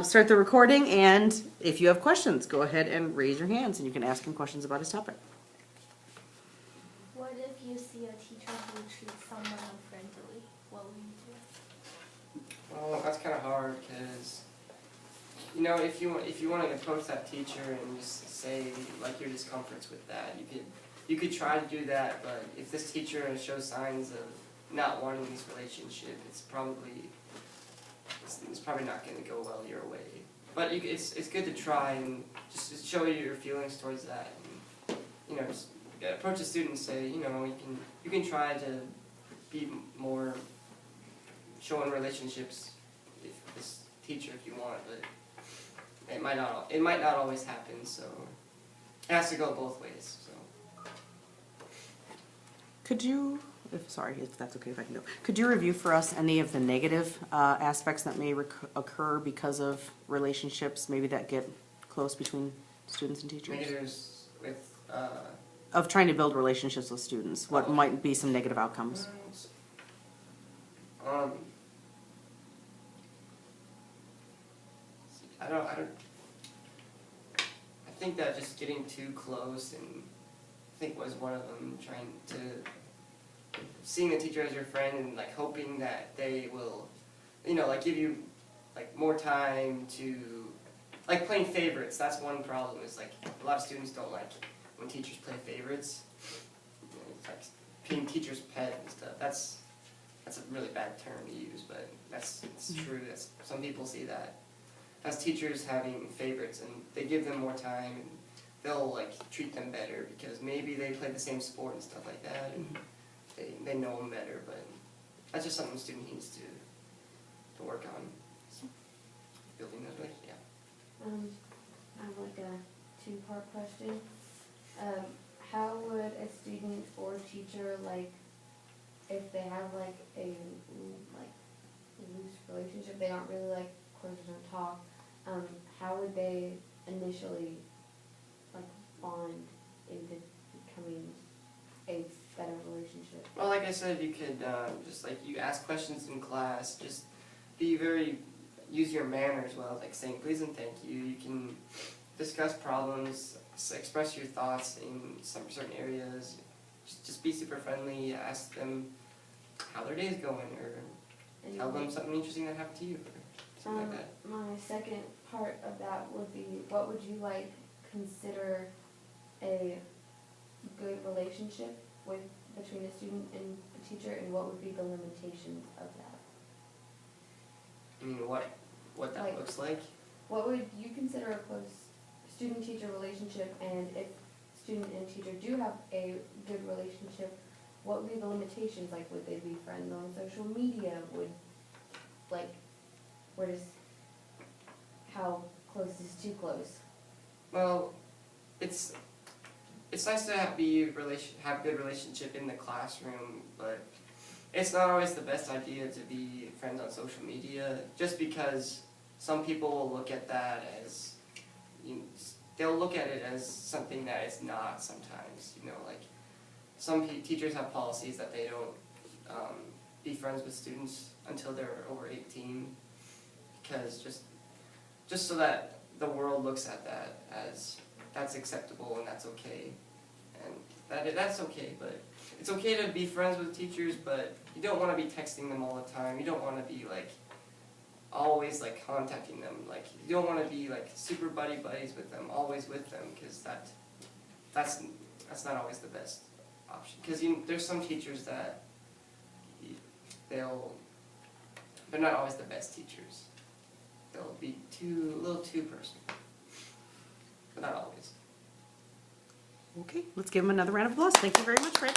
Start the recording, and if you have questions, go ahead and raise your hands, and you can ask him questions about his topic. What if you see a teacher who treats someone unfriendly? What will you do? Well, that's kind of hard because, you know, if you want to approach that teacher and just say like your discomforts with that, you could try to do that. But if this teacher shows signs of not wanting this relationship, it's probably not going to go well your way. But it's good to try and just show your feelings towards that. And, you know, just approach a student and say, you know, you can try to be more showing relationships with this teacher if you want, but it might not always happen. So it has to go both ways. So Could you, if that's okay if I can go, could you review for us any of the negative aspects that may occur because of relationships, maybe that get close between students and teachers? negatives with Of trying to build relationships with students, what might be some negative outcomes? I think that just getting too close, and I think was one of them, trying to seeing the teacher as your friend and like hoping that they will, you know, like give you like more time to, like playing favorites. That's one problem. Is like a lot of students don't like when teachers play favorites. You know, it's like being teacher's pet and stuff. That's a really bad term to use, but it's true. Some people see that as teachers having favorites, and they give them more time, and they'll like treat them better because maybe they play the same sport and stuff like that, and they know them better. But that's just something the student needs to work on. So, building those relationships. Yeah. I have like a two-part question. How would a student or teacher, like, if they have like a loose relationship, they aren't really like close to talk, how would they initially like bond into becoming a better relationship? Well, like I said, you could just like you ask questions in class. Just use your manners well, like saying please and thank you. You can discuss problems, express your thoughts in some certain areas. Just be super friendly. Ask them how their day is going, or tell them something interesting that happened to you, or something like that. My second part of that would be, what would you like consider a good relationship between a student and a teacher, and what would be the limitations of that? I mean, what that looks like? What would you consider a close student-teacher relationship, and if student and teacher do have a good relationship, what would be the limitations? Like, would they be friends on social media? How close is too close? Well, it's nice to have good relationship in the classroom, but it's not always the best idea to be friends on social media, just because some people will look at that as, they'll look at it as something that it's not sometimes. You know, like some teachers have policies that they don't be friends with students until they're over 18, because just so that the world looks at that as that's acceptable and that's okay, and that's okay. But it's okay to be friends with teachers, but you don't want to be texting them all the time. You don't want to be like always like contacting them. Like you don't want to be like super buddies with them, always with them, because that's not always the best option. Because there's some teachers that they're not always the best teachers. They'll be a little too personal, but not always. Okay, let's give him another round of applause. Thank you very much, Fred.